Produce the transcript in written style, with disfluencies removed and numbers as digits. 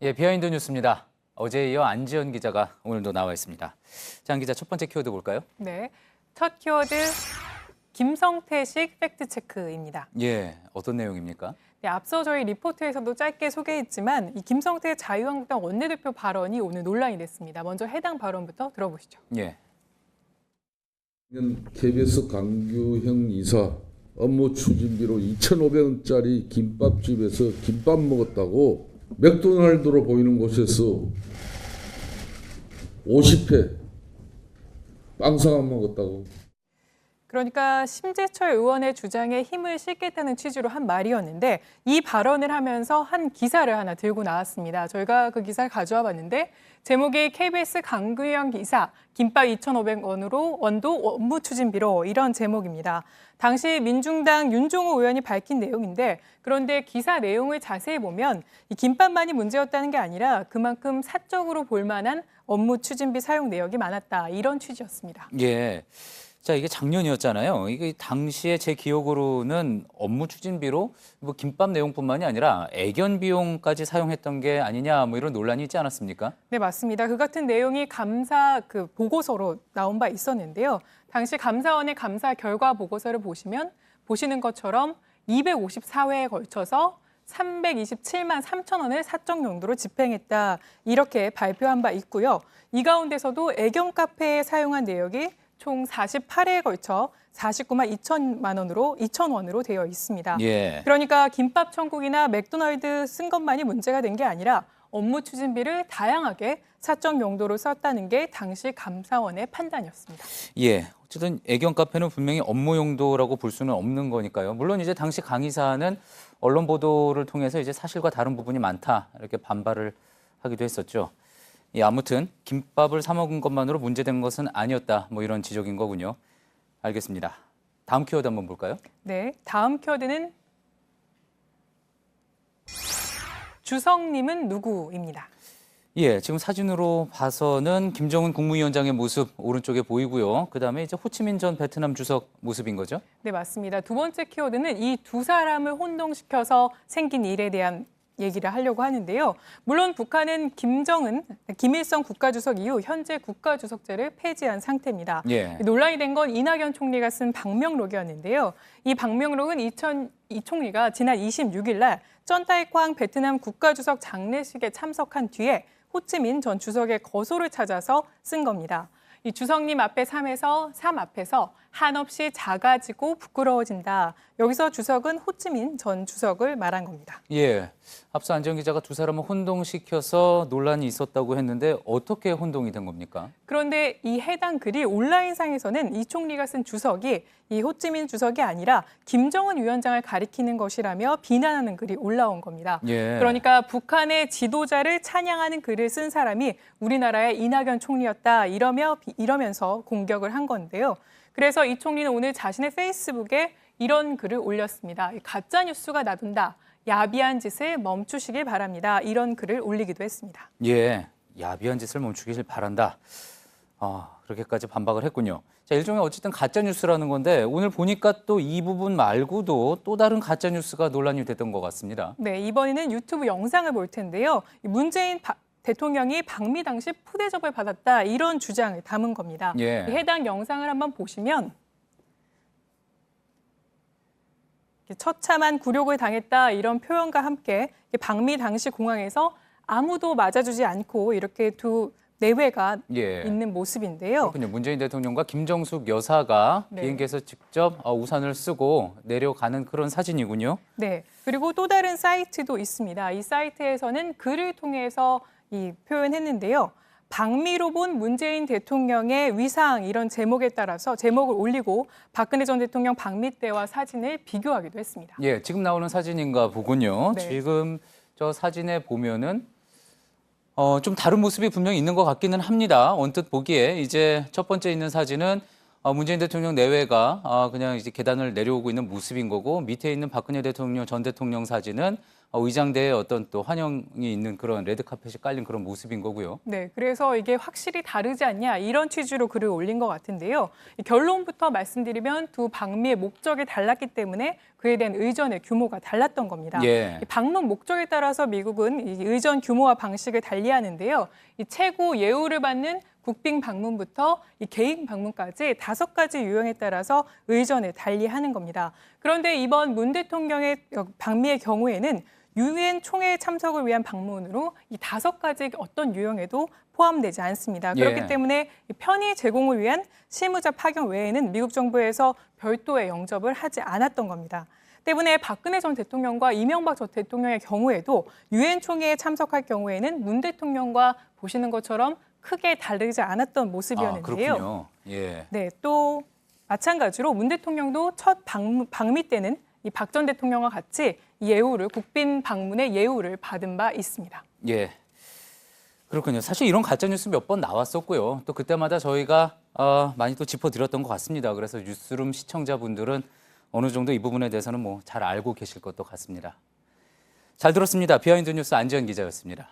예, 비하인드 뉴스입니다. 어제에 이어 안지연 기자가 오늘도 나와 있습니다. 장 기자, 첫 번째 키워드 볼까요? 네, 첫 키워드 김성태식 팩트체크입니다. 예, 어떤 내용입니까? 네, 앞서 저희 리포트에서도 짧게 소개했지만 이 김성태 자유한국당 원내대표 발언이 오늘 논란이 됐습니다. 먼저 해당 발언부터 들어보시죠. 예. KBS 강규형 이사 업무 추진비로 2,500원짜리 김밥집에서 김밥 먹었다고 맥도날드로 보이는 곳에서 50회 빵 사 먹었다고. 그러니까 심재철 의원의 주장에 힘을 실겠다는 취지로 한 말이었는데 이 발언을 하면서 한 기사를 하나 들고 나왔습니다. 저희가 그 기사를 가져와 봤는데 제목이 KBS 강규영 기사 김밥 2,500원으로 원도 업무 추진비로 이런 제목입니다. 당시 민중당 윤종호 의원이 밝힌 내용인데 그런데 기사 내용을 자세히 보면 이 김밥만이 문제였다는 게 아니라 그만큼 사적으로 볼 만한 업무 추진비 사용 내역이 많았다 이런 취지였습니다. 예. 자, 이게 작년이었잖아요. 이게 당시에 제 기억으로는 업무 추진비로 뭐 김밥 내용뿐만이 아니라 애견 비용까지 사용했던 게 아니냐 뭐 이런 논란이 있지 않았습니까? 네, 맞습니다. 그 같은 내용이 감사 보고서로 나온 바 있었는데요. 당시 감사원의 감사 결과 보고서를 보시는 것처럼 254회에 걸쳐서 327만 3천 원을 사적 용도로 집행했다. 이렇게 발표한 바 있고요. 이 가운데서도 애견 카페에 사용한 내역이 총 48회에 걸쳐 49만 2천 원으로 되어 있습니다. 예. 그러니까 김밥 천국이나 맥도날드 쓴 것만이 문제가 된 게 아니라 업무 추진비를 다양하게 사적 용도로 썼다는 게 당시 감사원의 판단이었습니다. 예. 어쨌든 애견 카페는 분명히 업무 용도라고 볼 수는 없는 거니까요. 물론 이제 당시 강 이사는 언론 보도를 통해서 이제 사실과 다른 부분이 많다 이렇게 반발을 하기도 했었죠. 예, 아무튼 김밥을 사 먹은 것만으로 문제된 것은 아니었다. 뭐 이런 지적인 거군요. 알겠습니다. 다음 키워드 한번 볼까요? 네, 다음 키워드는 주성님은 누구입니다. 예, 지금 사진으로 봐서는 김정은 국무위원장의 모습 오른쪽에 보이고요. 그다음에 이제 호치민 전 베트남 주석 모습인 거죠? 네, 맞습니다. 두 번째 키워드는 이 두 사람을 혼동시켜서 생긴 일에 대한 얘기를 하려고 하는데요. 물론 북한은 김일성 국가주석 이후 현재 국가주석제를 폐지한 상태입니다. 예. 논란이 된 건 이낙연 총리가 쓴 방명록이었는데요. 이 방명록은 이 총리가 지난 26일 날 쩐타이광 베트남 국가주석 장례식에 참석한 뒤에 호치민 전 주석의 거소를 찾아서 쓴 겁니다. 이 주석님 앞에 삶 앞에서 한없이 작아지고 부끄러워진다. 여기서 주석은 호치민 전 주석을 말한 겁니다. 예. 앞서 안지연 기자가 두 사람을 혼동시켜서 논란이 있었다고 했는데 어떻게 혼동이 된 겁니까? 그런데 이 해당 글이 온라인상에서는 이 총리가 쓴 주석이 이 호찌민 주석이 아니라 김정은 위원장을 가리키는 것이라며 비난하는 글이 올라온 겁니다. 예. 그러니까 북한의 지도자를 찬양하는 글을 쓴 사람이 우리나라의 이낙연 총리였다 이러면서 공격을 한 건데요. 그래서 이 총리는 오늘 자신의 페이스북에 이런 글을 올렸습니다. 가짜 뉴스가 나돈다. 야비한 짓을 멈추시길 바랍니다. 이런 글을 올리기도 했습니다. 예. 야비한 짓을 멈추길 바란다. 그렇게까지 반박을 했군요. 자, 일종의 어쨌든 가짜 뉴스라는 건데 오늘 보니까 또 이 부분 말고도 또 다른 가짜 뉴스가 논란이 됐던 것 같습니다. 네, 이번에는 유튜브 영상을 볼 텐데요. 문재인 대통령이 방미 당시 푸대접을 받았다 이런 주장을 담은 겁니다. 예. 해당 영상을 한번 보시면 처참한 굴욕을 당했다 이런 표현과 함께 방미 당시 공항에서 아무도 맞아주지 않고 이렇게 두 내외가 예. 있는 모습인데요. 그렇군요. 문재인 대통령과 김정숙 여사가 네. 비행기에서 직접 우산을 쓰고 내려가는 그런 사진이군요. 네. 그리고 또 다른 사이트도 있습니다. 이 사이트에서는 글을 통해서 표현했는데요. 방미로 본 문재인 대통령의 위상 이런 제목에 따라서 제목을 올리고 박근혜 전 대통령 방미 때와 사진을 비교하기도 했습니다. 예, 지금 나오는 사진인가 보군요. 네. 지금 저 사진에 보면은 좀 다른 모습이 분명히 있는 것 같기는 합니다. 언뜻 보기에 이제 첫 번째 있는 사진은 문재인 대통령 내외가 그냥 이제 계단을 내려오고 있는 모습인 거고 밑에 있는 박근혜 대통령 전 대통령 사진은 의장대에 어떤 또 환영이 있는 그런 레드카펫이 깔린 그런 모습인 거고요. 네, 그래서 이게 확실히 다르지 않냐 이런 취지로 글을 올린 것 같은데요. 이 결론부터 말씀드리면 두 방미의 목적이 달랐기 때문에 그에 대한 의전의 규모가 달랐던 겁니다. 예. 이 방문 목적에 따라서 미국은 이 의전 규모와 방식을 달리하는데요. 이 최고 예우를 받는 국빈 방문부터 이 개인 방문까지 5가지 유형에 따라서 의전을 달리하는 겁니다. 그런데 이번 문 대통령의 방미의 경우에는 유엔 총회 참석을 위한 방문으로 이 5가지 어떤 유형에도 포함되지 않습니다. 그렇기 예. 때문에 편의 제공을 위한 실무자 파견 외에는 미국 정부에서 별도의 영접을 하지 않았던 겁니다. 때문에 박근혜 전 대통령과 이명박 전 대통령의 경우에도 유엔 총회에 참석할 경우에는 문 대통령과 보시는 것처럼 크게 다르지 않았던 모습이었는데요. 그렇군요. 예. 네, 또 마찬가지로 문 대통령도 첫 방미 때는 이 박 전 대통령과 같이 예우를 국빈 방문의 예우를 받은 바 있습니다. 예. 그렇군요. 사실 이런 가짜 뉴스 몇 번 나왔었고요. 또 그때마다 저희가 많이 또 짚어드렸던 것 같습니다. 그래서 뉴스룸 시청자분들은 어느 정도 이 부분에 대해서는 뭐 잘 알고 계실 것도 같습니다. 잘 들었습니다. 비하인드 뉴스 안지현 기자였습니다.